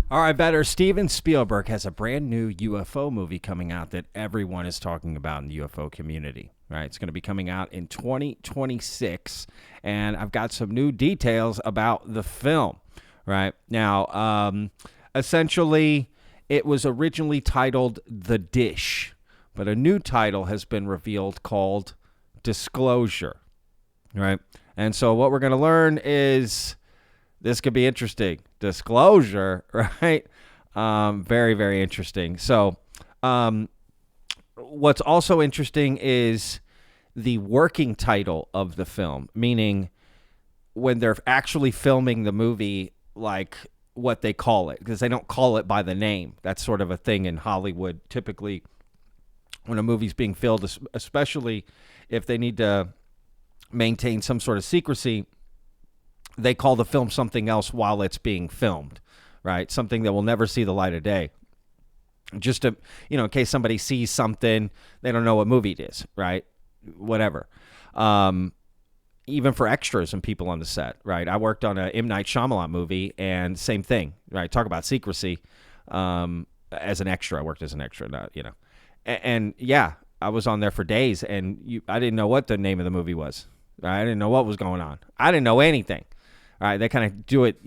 All right, better. Steven Spielberg has a brand new UFO movie coming out that everyone is talking about in the UFO community. Right, it's going to be coming out in 2026, and I've got some new details about the film. Right now, essentially, it was originally titled "The Dish," but a new title has been revealed called "Disclosure." Right, and so what we're going to learn is this could be interesting. Disclosure, right? Very, very interesting. So, what's also interesting is the working title of the film, meaning when they're actually filming the movie, like what they call it, because they don't call it by the name. That's sort of a thing in Hollywood, typically, when a movie's being filmed, especially if they need to maintain some sort of secrecy. They call the film something else while it's being filmed, right? Something that will never see the light of day. Just to, in case somebody sees something, they don't know what movie it is, right? Whatever. Even for extras and people on the set, right? I worked on a M. Night Shyamalan movie, and same thing, right? Talk about secrecy. As an extra, I worked as an extra, not, and yeah, I was on there for days, and I didn't know what the name of the movie was. Right? I didn't know what was going on. I didn't know anything. All right, they kind of do it,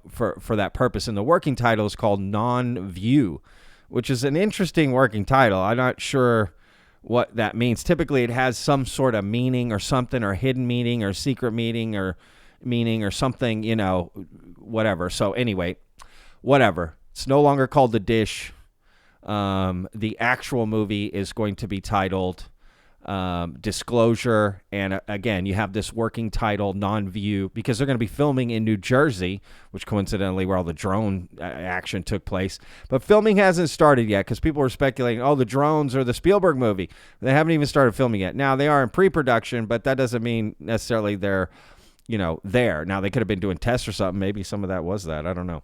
for that purpose. And the working title is called Non-View, which is an interesting working title. I'm not sure what that means. Typically, it has some sort of meaning or something, or hidden meaning, or secret meaning, or something, whatever. So anyway, whatever. It's no longer called The Dish. The actual movie is going to be titled Disclosure, and again, you have this working title, Non-View, because they're going to be filming in New Jersey, which coincidentally where all the drone action took place. But filming hasn't started yet because people were speculating, the drones or the Spielberg movie. They haven't even started filming yet. Now they are in pre-production, but that doesn't mean necessarily they're, there. Now they could have been doing tests or something. Maybe some of that was that. I don't know.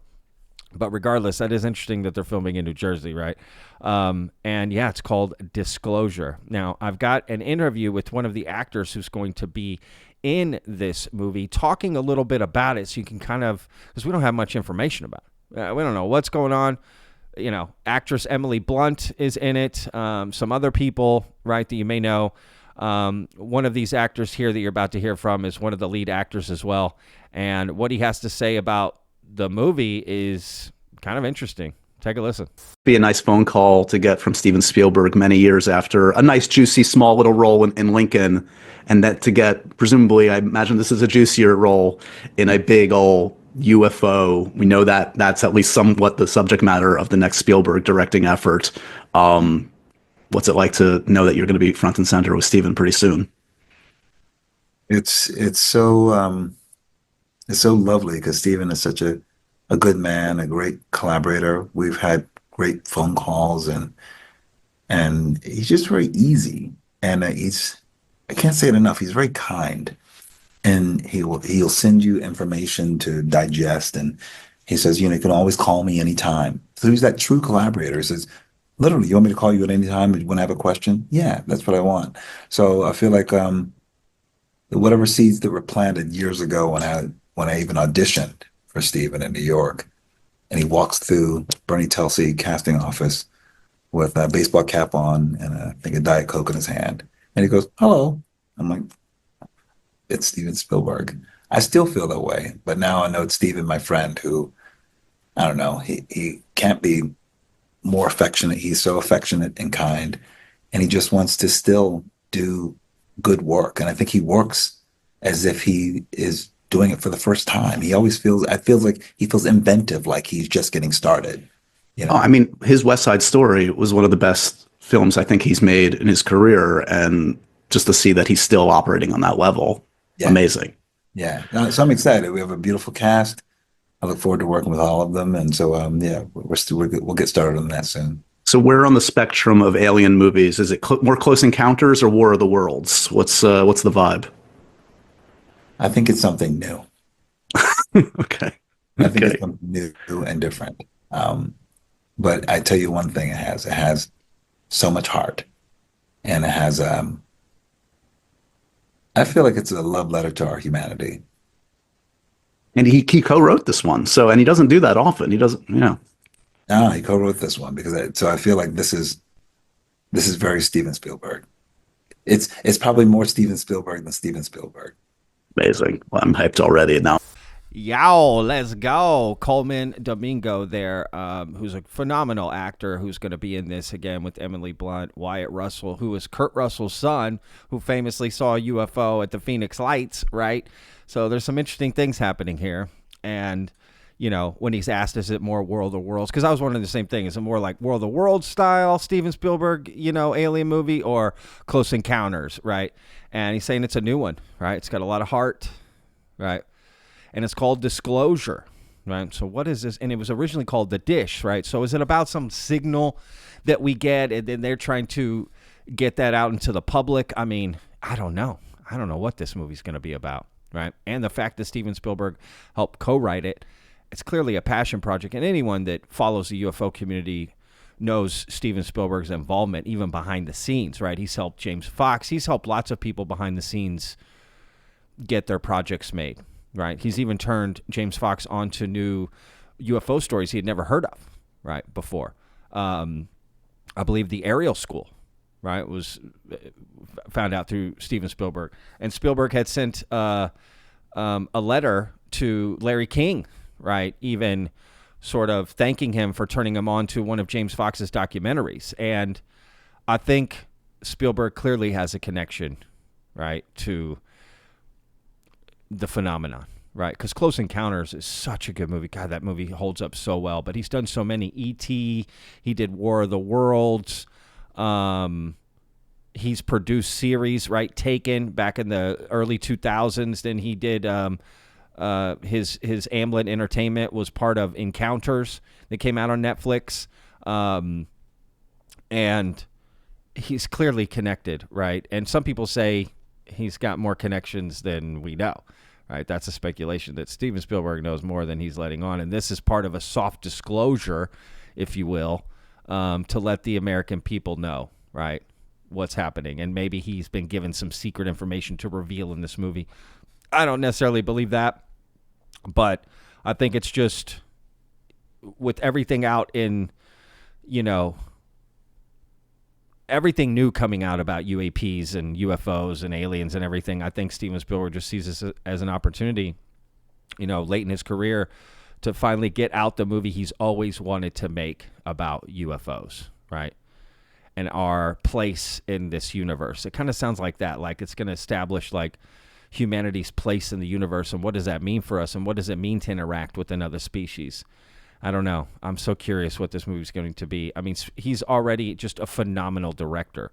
But regardless, that is interesting that they're filming in New Jersey, right? And yeah, it's called Disclosure. Now, I've got an interview with one of the actors who's going to be in this movie, talking a little bit about it, so you can because we don't have much information about it. We don't know what's going on. Actress Emily Blunt is in it. Some other people, right, that you may know. One of these actors here that you're about to hear from is one of the lead actors as well. And what he has to say about the movie is kind of interesting. Take a listen. Be a nice phone call to get from Steven Spielberg many years after a nice, juicy, small little role in Lincoln, and that to get, presumably, I imagine this is a juicier role in a big old UFO. We know that that's at least somewhat the subject matter of the next Spielberg directing effort. What's it like to know that you're going to be front and center with Steven pretty soon? It's so lovely because Steven is such a good man, a great collaborator. We've had great phone calls, and he's just very easy. And I can't say it enough. He's very kind, and he'll send you information to digest. And he says, you can always call me anytime. So he's that true collaborator. He says, literally, you want me to call you at any time? You want to have a question? Yeah, that's what I want. So I feel like whatever seeds that were planted years ago when I even auditioned for Steven in New York, and he walks through Bernie Telsey casting office with a baseball cap on and I think a Diet Coke in his hand. And he goes, hello. I'm like, it's Steven Spielberg. I still feel that way, but now I know it's Steven, my friend, who, I don't know, he can't be more affectionate. He's so affectionate and kind, and he just wants to still do good work. And I think he works as if he is doing it for the first time. I feel like he feels inventive, like he's just getting started. Oh, I mean, his West Side Story was one of the best films I think he's made in his career, and just to see that he's still operating on that level, amazing. Yeah, so I'm excited. We have a beautiful cast. I look forward to working with all of them, and so we'll get started on that soon. So where on the spectrum of alien movies is it? More Close Encounters or War of the Worlds? What's the vibe? I think it's something new. Okay. I think it's something new and different. But I tell you one thing, it has so much heart, and it has I feel like it's a love letter to our humanity. And he co-wrote this one, and he doesn't do that often. He doesn't, Ah, he co-wrote this one because so I feel like this is very Steven Spielberg. It's probably more Steven Spielberg than Steven Spielberg. Amazing. Well, I'm hyped already now. Yow, let's go. Coleman Domingo there, who's a phenomenal actor who's going to be in this again with Emily Blunt, Wyatt Russell, who is Kurt Russell's son, who famously saw a UFO at the Phoenix Lights, right? So there's some interesting things happening here. And, you know, when he's asked, is it more World of Worlds? Because I was wondering the same thing. Is it more like World of Worlds style Steven Spielberg, you know, alien movie, or Close Encounters, right? And he's saying it's a new one, right? It's got a lot of heart, right? And it's called Disclosure, right? So what is this? And it was originally called The Dish, right? So is it about some signal that we get, and then they're trying to get that out into the public? I mean, I don't know. I don't know what this movie's going to be about, right? And the fact that Steven Spielberg helped co-write it's clearly a passion project. And anyone that follows the UFO community knows Steven Spielberg's involvement, even behind the scenes, right? He's helped James Fox. He's helped lots of people behind the scenes get their projects made. Right. He's even turned James Fox onto new UFO stories he had never heard of, right, before. I believe the Ariel School, right, was found out through Steven Spielberg. And Spielberg had sent a letter to Larry King, right, even sort of thanking him for turning him on to one of James Fox's documentaries. And I think Spielberg clearly has a connection, right, to the phenomenon, right? Because Close Encounters is such a good movie. God, that movie holds up so well. But he's done so many. E.T., he did War of the Worlds. He's produced series, right? Taken back in the early 2000s. Then he did his Amblin Entertainment was part of Encounters that came out on Netflix. And he's clearly connected, right? And some people say he's got more connections than we know, right? That's a speculation that Steven Spielberg knows more than he's letting on. And this is part of a soft disclosure, if you will, to let the American people know, right, what's happening. And maybe he's been given some secret information to reveal in this movie. I don't necessarily believe that, but I think it's just with everything out in, you know, everything new coming out about UAPs and UFOs and aliens and everything, I think Steven Spielberg just sees this as an opportunity, you know, late in his career to finally get out the movie he's always wanted to make about UFOs, right? And our place in this universe. It kind of sounds like that, like it's going to establish like humanity's place in the universe and what does that mean for us and what does it mean to interact with another species. I don't know. I'm so curious what this movie's going to be. I mean, he's already just a phenomenal director,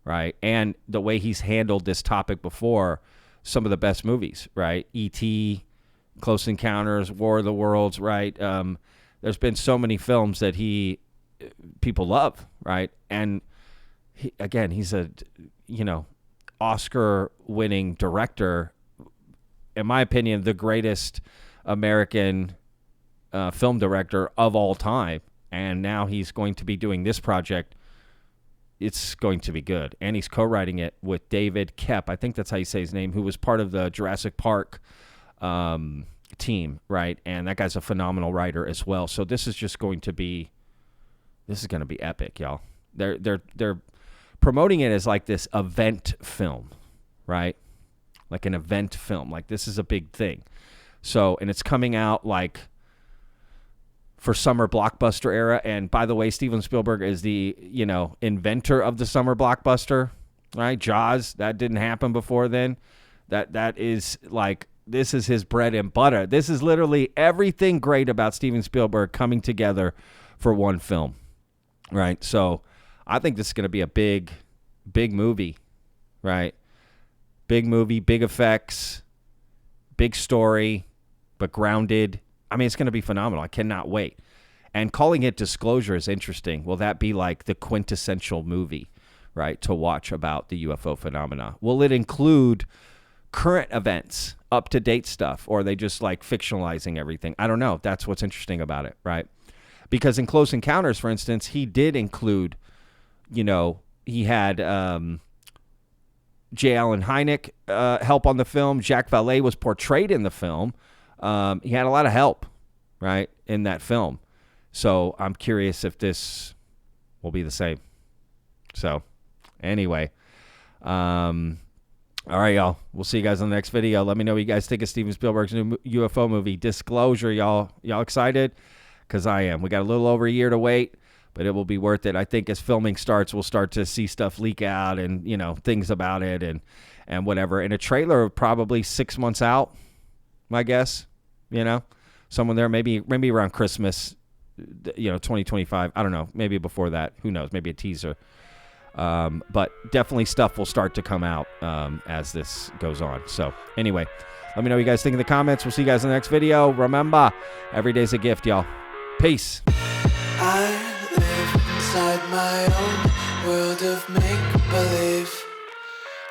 right? And the way he's handled this topic before, some of the best movies, right? E.T., Close Encounters, War of the Worlds, right? There's been so many films that people love, right? And he's a, you know, Oscar-winning director. In my opinion, the greatest American film director of all time, and now he's going to be doing this project. It's going to be good, and he's co-writing it with David Koepp. I think that's how you say his name, who was part of the Jurassic Park team, right? And that guy's a phenomenal writer as well. So this is going to be epic, y'all. They're promoting it as like this event film, right? Like an event film. Like this is a big thing. So, and it's coming out like for summer blockbuster era. And by the way, Steven Spielberg is the, you know, inventor of the summer blockbuster, right? Jaws, that didn't happen before then. That is like, this is his bread and butter. This is literally everything great about Steven Spielberg coming together for one film, right? So I think this is going to be a big movie, right? Big movie, big effects, big story, but grounded. I mean, it's going to be phenomenal. I cannot wait. And calling it Disclosure is interesting. Will that be like the quintessential movie, right, to watch about the UFO phenomena? Will it include current events, up-to-date stuff, or are they just like fictionalizing everything? I don't know. That's what's interesting about it, right? Because in Close Encounters, for instance, he did include, you know, he had J. Allen Hynek help on the film. Jacques Vallée was portrayed in the film. He had a lot of help, right, in that film. So I'm curious if this will be the same. So anyway, all right, y'all. We'll see you guys on the next video. Let me know what you guys think of Steven Spielberg's new UFO movie, Disclosure, y'all. Y'all excited? Because I am. We got a little over a year to wait, but it will be worth it. I think as filming starts, we'll start to see stuff leak out and, you know, things about it and whatever. And a trailer probably 6 months out, my guess, you know, someone there, maybe around Christmas, you know, 2025. I don't know. Maybe before that. Who knows? Maybe a teaser. But definitely stuff will start to come out as this goes on. So anyway, let me know what you guys think in the comments. We'll see you guys in the next video. Remember, every day's a gift, y'all. Peace. I live inside my own world of make-believe.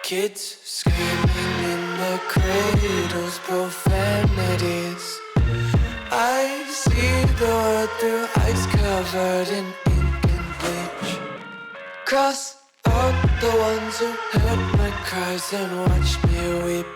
Kids screaming in the cradles, profanities. I see the world through ice covered in ink and bleach. Cross out the ones who heard my cries and watched me weep.